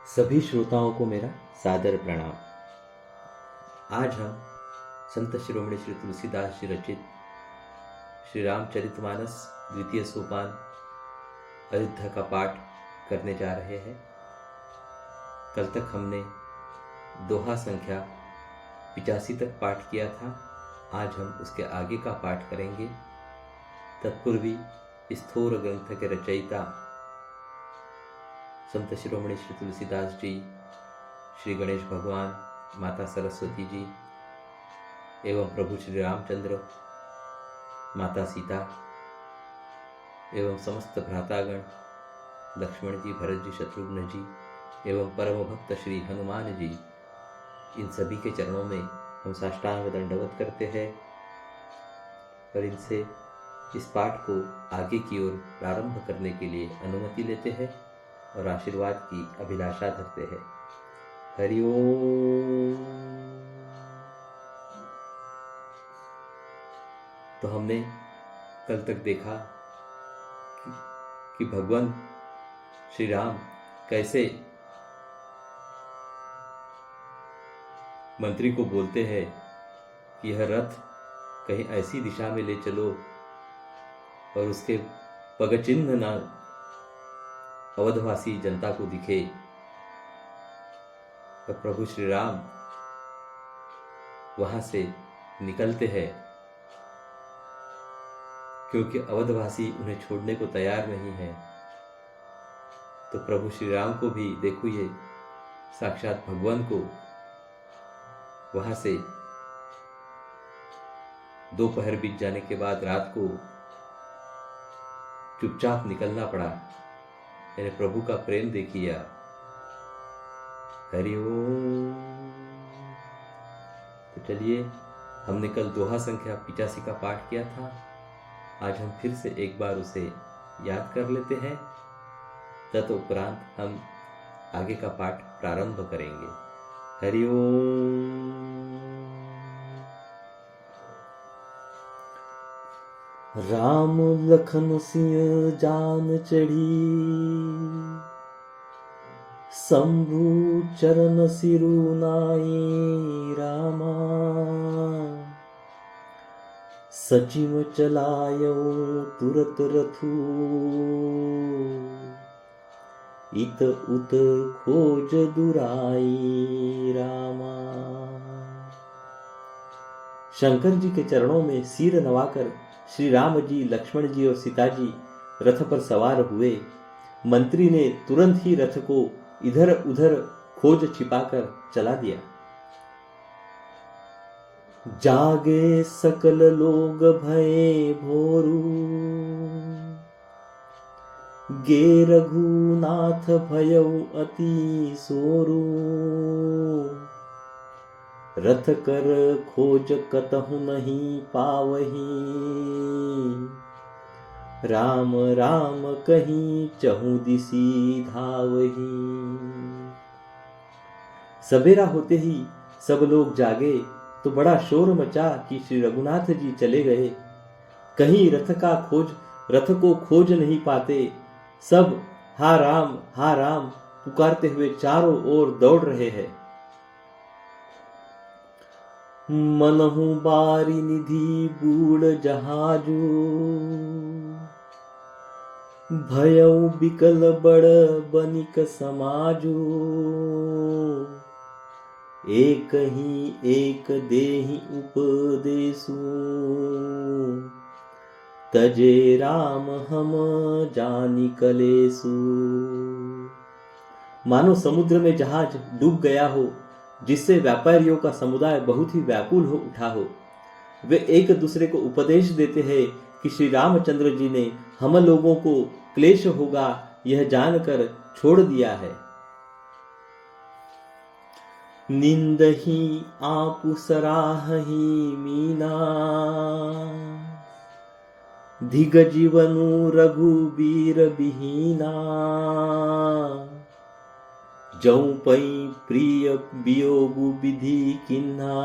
सभी श्रोताओं को मेरा सादर प्रणाम। आज हम संत शिरोमणि श्री तुलसीदास जी रचित श्री रामचरितमानस द्वितीय सोपान अयोध्या का पाठ करने जा रहे हैं। कल तक हमने दोहा संख्या 85 तक पाठ किया था। आज हम उसके आगे का पाठ करेंगे। तत्पूर्वी इस थोर ग्रंथ के रचयिता संत शिरोमणि श्री तुलसीदास जी, श्री गणेश भगवान, माता सरस्वती जी एवं प्रभु श्री रामचंद्र, माता सीता एवं समस्त भ्रातागण लक्ष्मण जी, भरत जी, शत्रुघ्न जी एवं परम भक्त श्री हनुमान जी, इन सभी के चरणों में हम साष्टांग दंडवत करते हैं और इनसे इस पाठ को आगे की ओर प्रारंभ करने के लिए अनुमति लेते हैं और आशीर्वाद की अभिलाषा धरते हैं। हरि ओम। तो हमने कल तक देखा कि भगवान श्री राम कैसे मंत्री को बोलते हैं कि यह रथ कहीं ऐसी दिशा में ले चलो और उसके पगचिन्ह ना अवधवासी जनता को दिखे। और प्रभु श्री राम वहां से निकलते हैं क्योंकि अवधवासी उन्हें छोड़ने को तैयार नहीं है। तो प्रभु श्री राम को भी देखो, ये साक्षात भगवान को वहां से दोपहर बीत जाने के बाद रात को चुपचाप निकलना पड़ा। यानी प्रभु का प्रेम देखिए। हरि ओम। तो चलिए, हमने कल दोहा संख्या 85 का पाठ किया था। आज हम फिर से एक बार उसे याद कर लेते हैं। तदुपरांत हम आगे का पाठ प्रारंभ करेंगे। हरि ओम। राम लखन सिंह जान चढ़ी, शंभु चरण सिरु नाई रामा। सचिव चलायो तुरत रथु, इत उत खोज दुराई रामा। शंकर जी के चरणों में सिर नवाकर श्री राम जी, लक्ष्मण जी और सीता जी रथ पर सवार हुए। मंत्री ने तुरंत ही रथ को इधर उधर खोज छिपाकर चला दिया। जागे सकल लोग भये भोरू, गे रघुनाथ भयउ अति सोरू। रथ कर खोज कतहु नहीं पावही, राम राम कहीं चहु दिसी धावही। सवेरा होते ही सब लोग जागे तो बड़ा शोर मचा कि श्री रघुनाथ जी चले गए। कहीं रथ को खोज नहीं पाते। सब हा राम पुकारते हुए चारों ओर दौड़ रहे हैं। मनहु बारी निधि बूढ़ जहाजू, भयउ बिकल बड़ बनिक समाजू। एक ही एक देहि उपदेशु, तजे राम हम जानी कलेसु। मानो समुद्र में जहाज डूब गया हो, जिससे व्यापारियों का समुदाय बहुत ही व्याकुल हो उठा हो। वे एक दूसरे को उपदेश देते हैं कि श्री रामचंद्र जी ने हम लोगों को क्लेश होगा यह जानकर छोड़ दिया है। निंदहि आपु सराहहि मीना, धिग जीवनु रघुबीर बिहीना। जौ पई प्रिय वियोगु विधि किन्हा,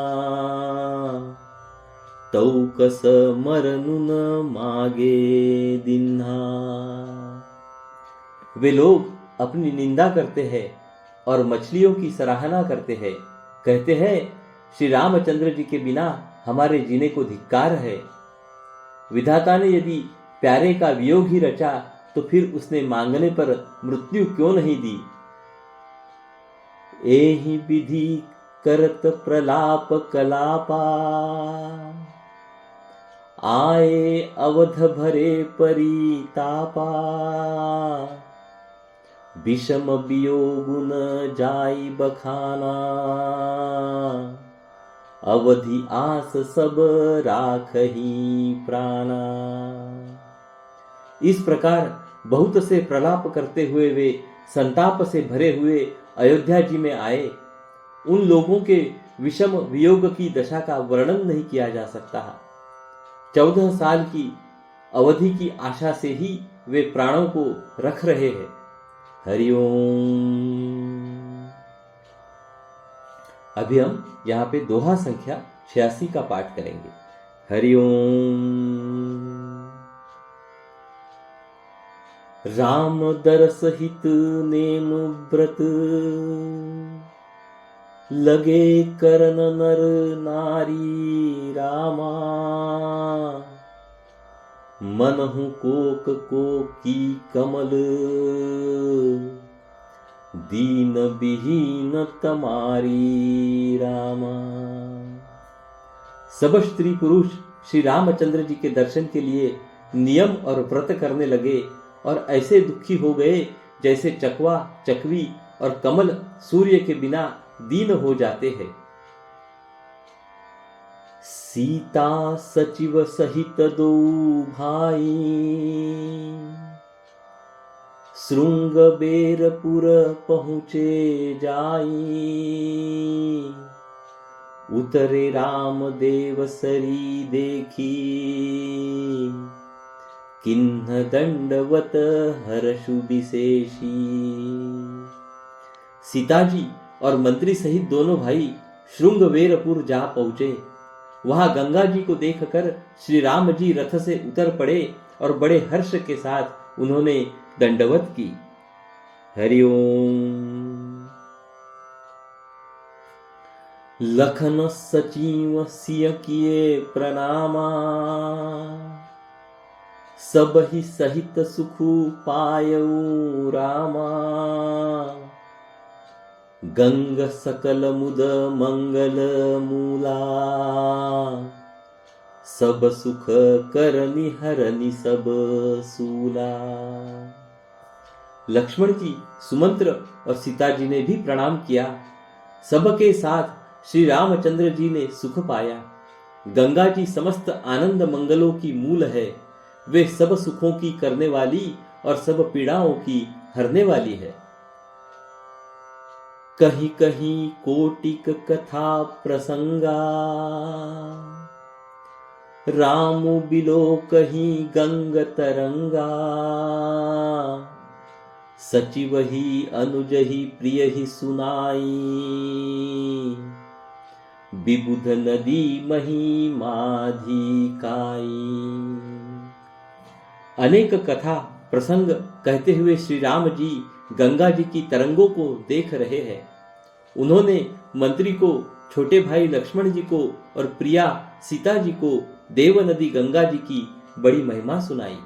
तौ कस मरनु न मागे दिन्हा। वे लोग अपनी निंदा करते हैं और मछलियों की सराहना करते हैं। कहते हैं, श्री रामचंद्र जी के बिना हमारे जीने को धिक्कार है। विधाता ने यदि प्यारे का वियोग ही रचा तो फिर उसने मांगने पर मृत्यु क्यों नहीं दी। एहि विधि करत प्रलाप कलापा, आए अवध भरे परितापा। विषम वियोग न जाई बखाना, अवधि आस सब राखही प्राणा। इस प्रकार बहुत से प्रलाप करते हुए वे संताप से भरे हुए अयोध्या जी में आए। उन लोगों के विषम वियोग की दशा का वर्णन नहीं किया जा सकता। 14 साल की अवधि की आशा से ही वे प्राणों को रख रहे हैं। हरिओम। अभी हम यहाँ पे दोहा संख्या 86 का पाठ करेंगे। हरिओम। राम दरस हित नेनु व्रत, लगे करन नर नारी रामा। मनहु कोक को की कमल, दीन विहीन तमारी रामा। सब स्त्री पुरुष श्री रामचंद्र जी के दर्शन के लिए नियम और व्रत करने लगे और ऐसे दुखी हो गए जैसे चकवा, चकवी और कमल सूर्य के बिना दीन हो जाते हैं। सीता सचिव सहित दो भाई, श्रृंग बेरपुर पहुँचे जाई। उतरे राम देव सरी देखी, किन्ह दंडवत हर्षु विशेषी। सीता जी और मंत्री सहित दोनों भाई श्रृंगवेरपुर जा पहुंचे। वहां गंगा जी को देखकर श्री राम जी रथ से उतर पड़े और बड़े हर्ष के साथ उन्होंने दंडवत की। हरिओम। लखन सचिव सिय किए प्रणामा, सब ही सहित सुखु पायऊ रामा। गंग सकल मुद मंगल मूला, सब सुख करनि हरनि सब सूला। लक्ष्मण जी, सुमंत्र और सीता जी ने भी प्रणाम किया। सबके साथ श्री रामचंद्र जी ने सुख पाया। गंगा जी समस्त आनंद मंगलों की मूल है। वे सब सुखों की करने वाली और सब पीड़ाओं की हरने वाली है। कहीं कहीं कोटिक कथा प्रसंगा, राम बिलो कहीं गंग तरंगा। सचिव ही अनुज ही प्रिय ही सुनाई, विबुध नदी मही माधिकाई। अनेक कथा प्रसंग कहते हुए श्री राम जी गंगा जी की तरंगों को देख रहे हैं। उन्होंने मंत्री को, छोटे भाई लक्ष्मण जी को और प्रिया सीता जी को देव नदी गंगा जी की बड़ी महिमा सुनाई।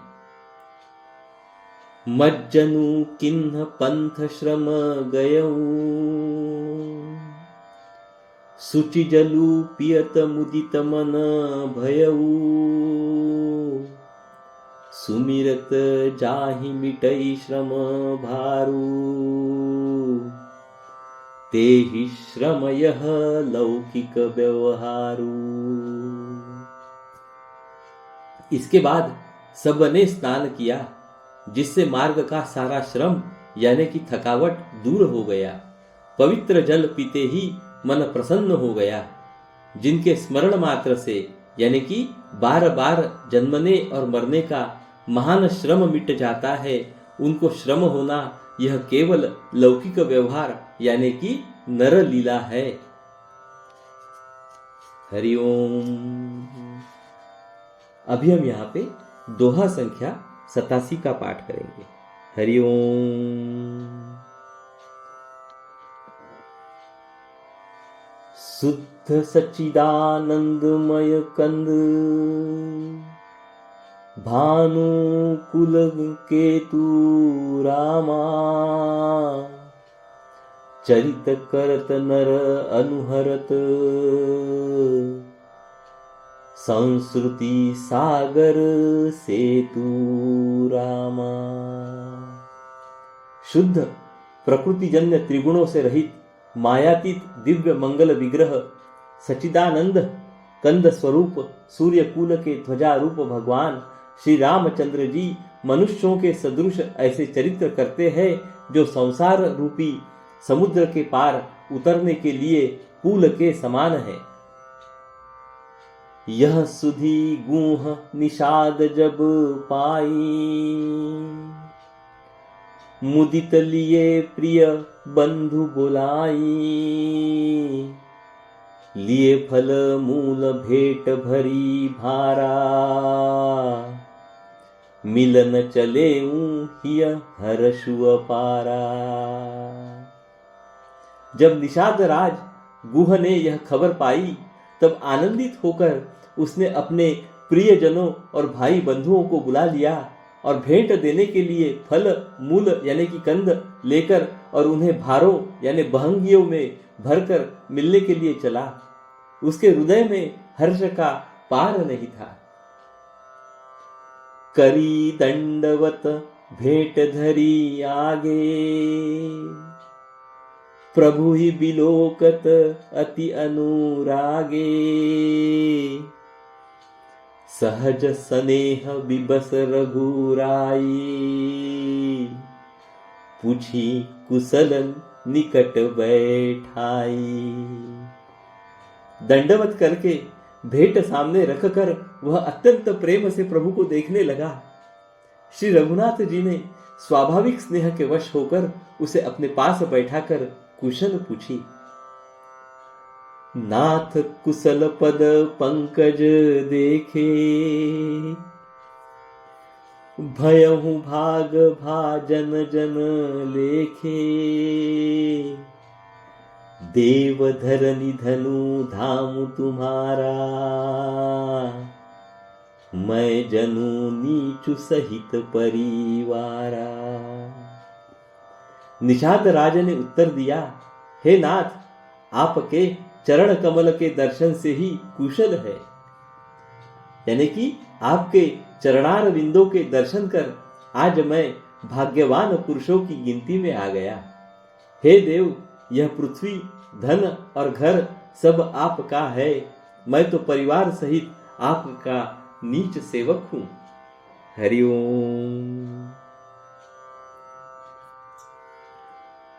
मज्जनु किन्ह पंथ श्रम गयऊ, सुचि जलु पियत मुदित मन भयऊ। सुमिरत जाहि मिटई श्रम भारू, तेहि श्रम यह लौकिक व्यवहारू। इसके बाद सबने स्नान किया, जिससे मार्ग का सारा श्रम यानी कि थकावट दूर हो गया। पवित्र जल पीते ही मन प्रसन्न हो गया। जिनके स्मरण मात्र से यानी कि बार बार जन्मने और मरने का महान श्रम मिट जाता है, उनको श्रम होना यह केवल लौकिक व्यवहार यानी कि नर लीला है। हरिओम। अभी हम यहाँ पे दोहा संख्या 87 का पाठ करेंगे। हरिओम। शुद्ध सच्चिदानंदमय कंद भानुकुल केतु रामा चरित करत नर अनुहरत संस्कृति सागर सेतु रामा। शुद्ध प्रकृतिजन्य त्रिगुणों से रहित मायातीत दिव्य मंगल विग्रह सच्चिदानंद कंद स्वरूप सूर्यकुल के ध्वजा रूप भगवान श्री रामचंद्र जी मनुष्यों के सदृश ऐसे चरित्र करते हैं जो संसार रूपी समुद्र के पार उतरने के लिए पुल के समान है। यह सुधी गूढ़ निषाद जब पाई मुदित लिए प्रिय बंधु बुलाई लिए फल मूल भेंट भरी भारा मिलन चले हिय हर्षु अपारा। जब निषाद राज गुह ने यह खबर पाई तब आनंदित होकर उसने अपने प्रियजनों और भाई बंधुओं को बुला लिया और भेंट देने के लिए फल मूल यानी कि कंद लेकर और उन्हें भारों यानी बहंगियों में भरकर मिलने के लिए चला। उसके हृदय में हर्ष का पार नहीं था। करी दंडवत भेंट धरी आगे प्रभु ही बिलोकत अति अनुरागे सहज स्नेह बिबस रघुराई पूछी कुशलन निकट बैठाई। दंडवत करके भेंट सामने रखकर वह अत्यंत प्रेम से प्रभु को देखने लगा। श्री रघुनाथ जी ने स्वाभाविक स्नेह के वश होकर उसे अपने पास बैठाकर कुशल पूछी। नाथ कुशल पद पंकज देखे भयहु भाग भाजन जन लेखे देव धरनी धनु धाम तुम्हारा मैं जनु नीचु सहित परिवारा। निषाद राजा ने उत्तर दिया, हे नाथ, आपके चरण कमल के दर्शन से ही कुशल है, यानी कि आपके चरणार बिंदों के दर्शन कर आज मैं भाग्यवान पुरुषों की गिनती में आ गया। हे देव, यह पृथ्वी धन और घर सब आपका है, मैं तो परिवार सहित आपका नीच सेवक हूं। हरिओम।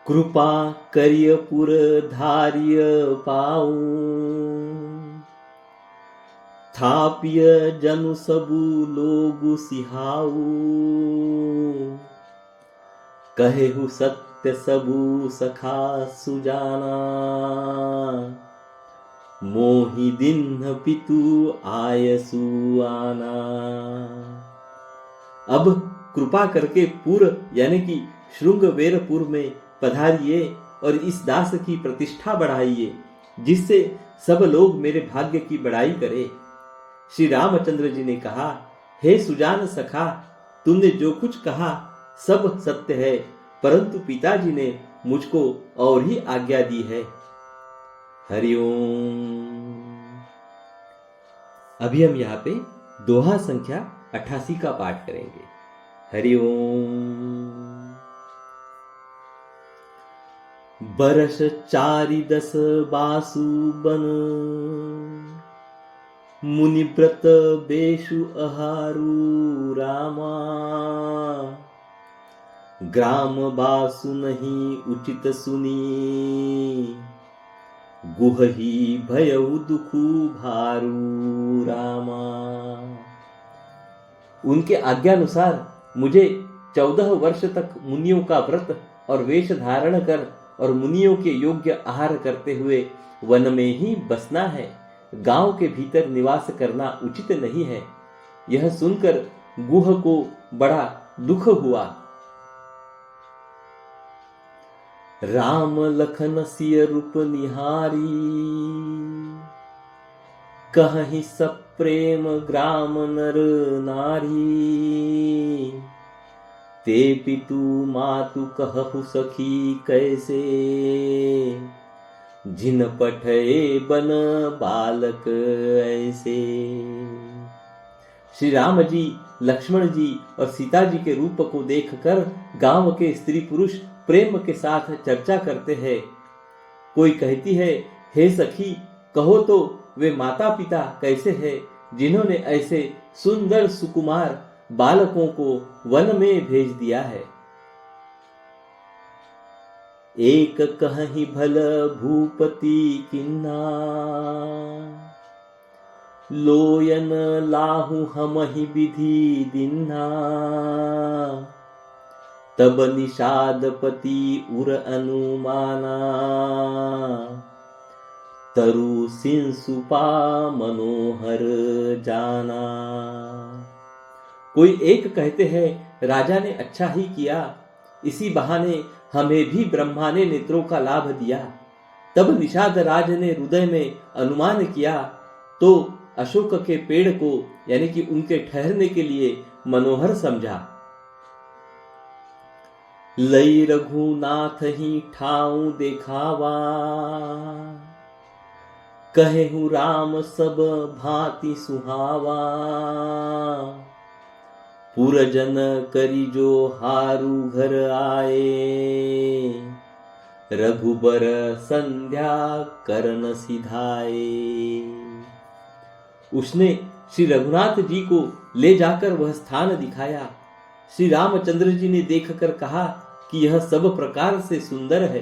कृपा करिय पुर धार्य पाऊ थापिय जनु सबु लोगु सिहाऊ कहेहु सत्य सबु सखा सुजाना मोहि दिन पितु आयसु आना। अब कृपा करके पुर यानी कि श्रृंगवेरपुर में पधारिए और इस दास की प्रतिष्ठा बढ़ाइए जिससे सब लोग मेरे भाग्य की बड़ाई करें। श्री रामचंद्र जी ने कहा, हे सुजान सखा, तुमने जो कुछ कहा सब सत्य है, परंतु पिताजी ने मुझको और ही आज्ञा दी है। हरिओम। अभी हम यहाँ पे दोहा संख्या 88 का पाठ करेंगे। हरिओम। बरस 410 बासु बन मुनि व्रत बेशु अहारू रामा ग्राम बासु नहीं उचित सुनी गुहही भयउ दुखु भारू रामा। उनके आज्ञानुसार मुझे 14 वर्ष तक मुनियों का व्रत और वेश धारण कर और मुनियों के योग्य आहार करते हुए वन में ही बसना है, गांव के भीतर निवास करना उचित नहीं है। यह सुनकर गुह को बड़ा दुख हुआ। राम लखन सिय रूप निहारी, कहीं सब प्रेम ग्राम नर नारी। ते पितु मातु कहु सखी कैसे, जिन पठे बन बालक ऐसे। श्री राम जी, लक्ष्मण जी और सीता जी के रूप को देखकर गांव के स्त्री पुरुष प्रेम के साथ चर्चा करते हैं। कोई कहती है, हे सखी, कहो तो वे माता पिता कैसे हैं जिन्होंने ऐसे सुंदर सुकुमार बालकों को वन में भेज दिया है। एक कहीं भल भूपति किन्ना, लोयन लाहु हमहि विधि दिन्हा। तब निषादपति उर अनुमाना, तरु सिंसुपा मनोहर जाना। कोई एक कहते हैं, राजा ने अच्छा ही किया, इसी बहाने हमें भी ब्रह्मा ने नेत्रों का लाभ दिया। तब निषाद राज ने हृदय में अनुमान किया तो अशोक के पेड़ को यानी कि उनके ठहरने के लिए मनोहर समझा। लई रघुनाथ ही ठाऊ देखावा, कहेहु राम सब भांति सुहावा। पुरजन करी जो हारू घर आए, रघुबर संध्या करन सिधाए। उसने श्री रघुनाथ जी को ले जाकर वह स्थान दिखाया। श्री रामचंद्र जी ने देखकर कहा कि यह सब प्रकार से सुंदर है।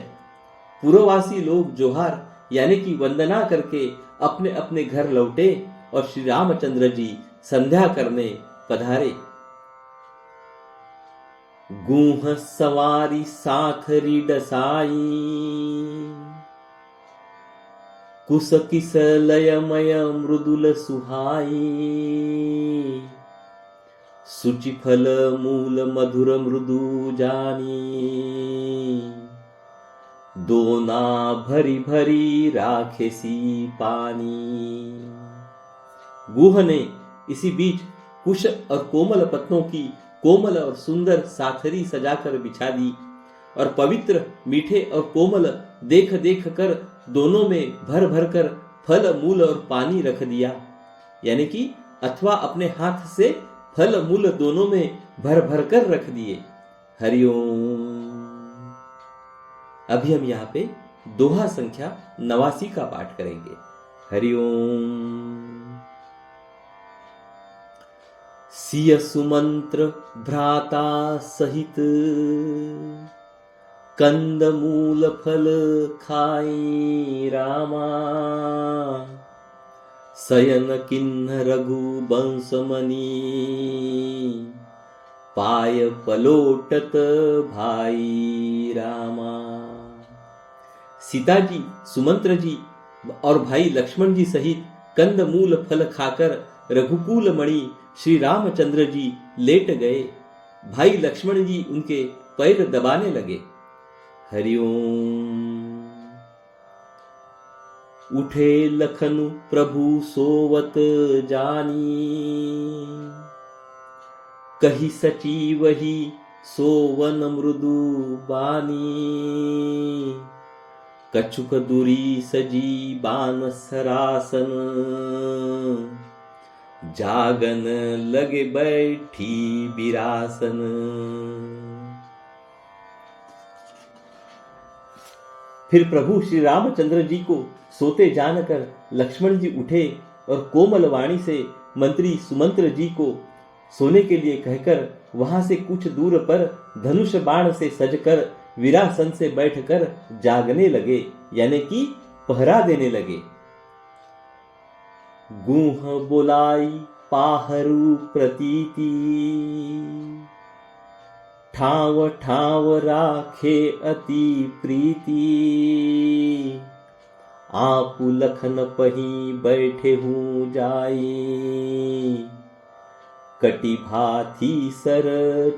पूर्ववासी लोग जोहार यानी कि वंदना करके अपने अपने घर लौटे और श्री रामचंद्र जी संध्या करने पधारे। गूह सवारी साथरी डसाई, कुश किस लयमय मृदुल सुहाई। सुचि फल मूल मधुर मृदु जानी, दोना भरी भरी राखेसी पानी। गुह ने इसी बीच कुश और कोमल पत्तों की कोमल और सुंदर साथरी सजाकर बिछा दी और पवित्र मीठे और कोमल देख देख कर दोनों में भर भर कर फल मूल और पानी रख दिया, यानी कि अथवा अपने हाथ से फल मूल दोनों में भर भर कर रख दिए। हरिओम। अभी हम यहाँ पे दोहा संख्या 89 का पाठ करेंगे। हरिओम। सिय सुमंत्र भ्राता सहित, कंद मूल फल खाई रामा। शयन किन्ह रघु बंसमनी, पाय पलोटत भाई रामा। सीता जी, सुमंत्र जी और भाई लक्ष्मण जी सहित कंद मूल फल खाकर रघुकुल मणि श्री रामचंद्र जी लेट गए। भाई लक्ष्मण जी उनके पैर दबाने लगे। हरिओम। उठे लखनु प्रभु सोवत जानी, कही सचिव ही सोवन मृदु बानी। कछुक दूरी सजी बान सरासन, जागन लगे बैठी बिरासन। फिर प्रभु श्री रामचंद्र जी को सोते जानकर लक्ष्मण जी उठे और कोमल वाणी से मंत्री सुमंत्र जी को सोने के लिए कहकर वहां से कुछ दूर पर धनुष बाण से सजकर विरासन से बैठकर जागने लगे, यानी कि पहरा देने लगे। गूह बोलाई पाहरू प्रतीति, ठाव ठाव राखे अति प्रीति। आपु लखन पही बैठे हूँ जाई, कटी भाथी सर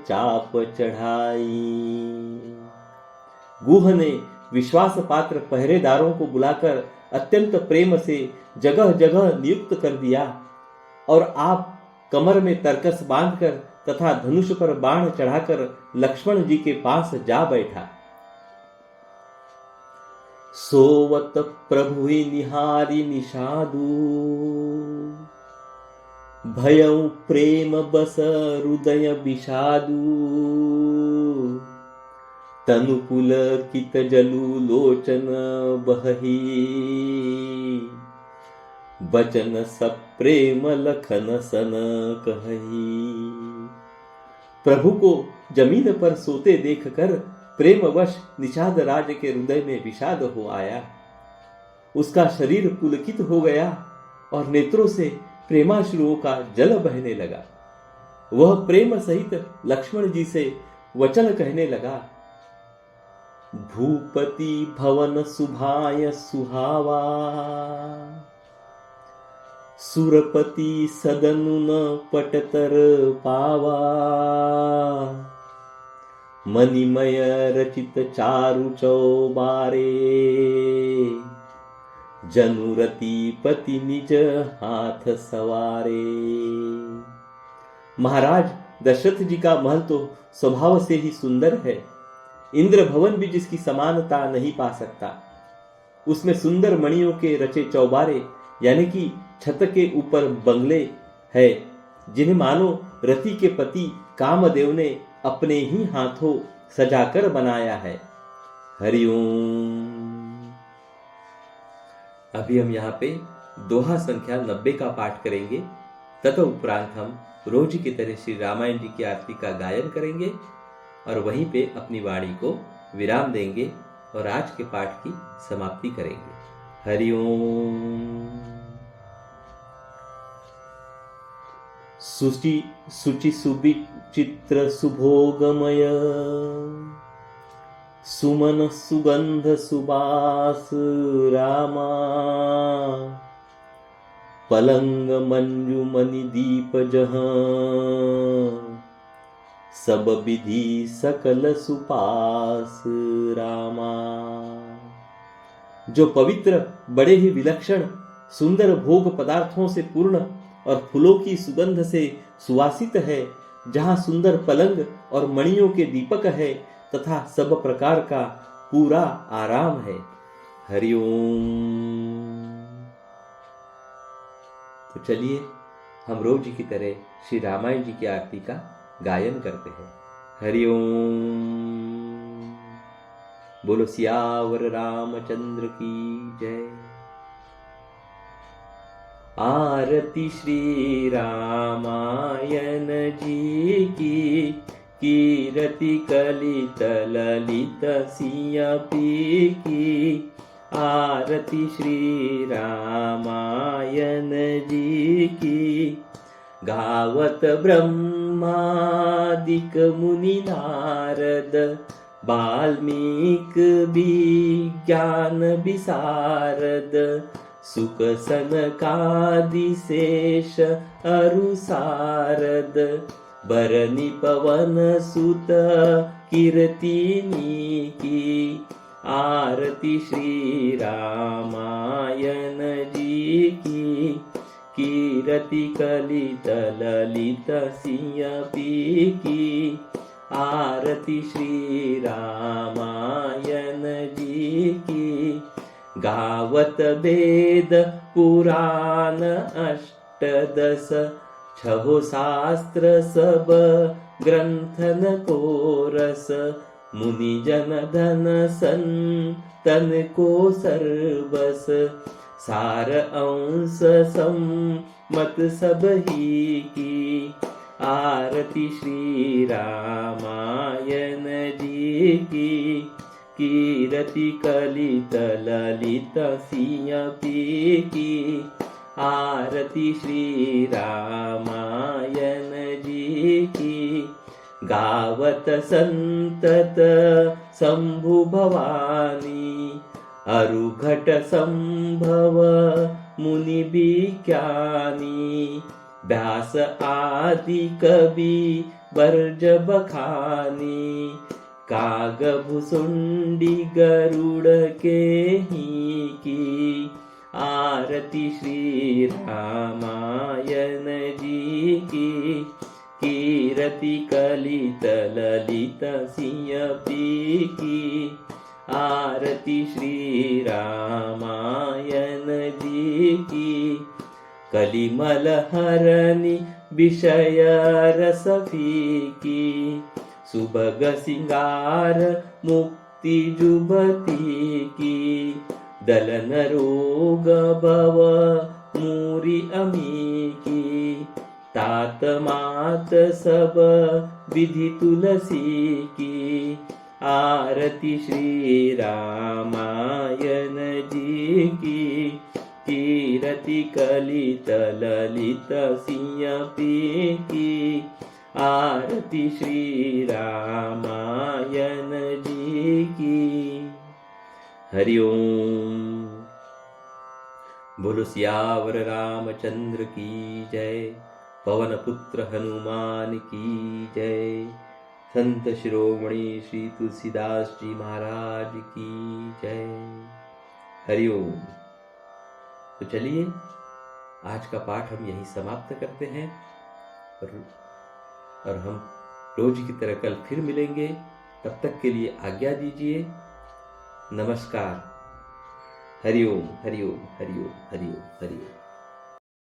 चाप चढ़ाई। गुह ने विश्वास पात्र पहरेदारों को बुलाकर अत्यंत प्रेम से जगह जगह नियुक्त कर दिया और आप कमर में तरकस बांधकर तथा धनुष पर बाण चढ़ाकर लक्ष्मण जी के पास जा बैठा। सोवत प्रभु निहारी निषादु भयउ प्रेम बस हृदय विषादु तनु पुलकित जलु लोचन बहही बचन सब प्रेम लखन सन कही। प्रभु को जमीन पर सोते देखकर प्रेमवश निषाद राज के हृदय में विषाद हो आया। उसका शरीर पुलकित हो गया और नेत्रों से प्रेमाश्रुओं का जल बहने लगा। वह प्रेम सहित लक्ष्मण जी से वचन कहने लगा। भूपति भवन सुभाय सुहावा सुरपति सदनु न पटतर पावा मणिमय रचित चारु चौबारे जनुरति पति निज हाथ सवारे। महाराज दशरथ जी का महल तो स्वभाव से ही सुंदर है। इंद्र भवन भी जिसकी समानता नहीं पा सकता। उसमें सुंदर मणियों के रचे चौबारे यानी कि छत के ऊपर बंगले है जिन्हें मानो रति के पति कामदेव ने अपने ही हाथों सजाकर बनाया है। हरिओम। अभी हम यहाँ पे दोहा संख्या 90 का पाठ करेंगे। तदुपरांत हम रोज की तरह श्री रामायण जी की आरती का गायन करेंगे और वहीं पे अपनी वाणी को विराम देंगे और आज के पाठ की समाप्ति करेंगे। हरिओम। शुचि सुविचित्र सुभोगमय सुमन सुगंध सुबास रामा पलंग मंजू मणि दीप जहां सब विधि सकल सुपास रामा। जो पवित्र बड़े ही विलक्षण सुंदर भोग पदार्थों से पूर्ण और फूलों की सुगंध से सुवासित है, जहां सुंदर पलंग और मणियों के दीपक है तथा सब प्रकार का पूरा आराम है। हरिओम। तो चलिए हम रोज की तरह श्री रामायण जी की आरती का गायन करते हैं। हरिओम। बोलो सियावर रामचंद्र की जय। आरती श्री रामायण जी की कीरति कलित ललित सिया पी की। आरती श्री रामायण जी की गावत ब्रह्मादिक मुनि नारद वाल्मीक विज्ञान विशारद सुख सनकादि शेष अरु सारद बरनि पवन सुत कीर्तिनी की। आरती श्री रामायण जी की कीरति कलित ललित सिया पी की। आरती श्री रामायण जी की गावत वेद पुराण अष्टदश छहो शास्त्र सब ग्रंथन को रस मुनि जन धन संतन को सर्वस सार अंश सम्मत सब ही की। आरती श्री रामायण जी की कीरति कलित ललित सिया पी की। आरती श्री रामायण जी की गावत संतत शंभु भवानी अरुघट संभव मुनि विज्ञानी। व्यास आदि कवि वर्ज बखानी काग भुसुंडी गरुड़ के ही की, आरती श्री रामायण जी की। कीरति कलित ललित सिंह पी की, आरती श्री रामायण जी की। कलिमल हरनि विषय रस फीकी, सुभग सिंगार मुक्ति जुबती की। दलन रोग भव मूरी अमी की, तात मात सब विधि तुलसी की। आरती श्री रामायण जी की। कीरति कलित ललित सिंह पी की, आरती श्री रामायण जी की। हरि ओम। बोलो सियावर रामचंद्र की जय। पवन पुत्र हनुमान की जय। संत शिरोमणि श्री तुलसीदास जी महाराज की जय। हरि ओम। तो चलिए आज का पाठ हम यहीं समाप्त करते हैं और हम रोज की तरह कल फिर मिलेंगे। तब तक के लिए आज्ञा दीजिए। नमस्कार। हरि ओम हरि ओम हरि ओम हरि ओम हरि ओम।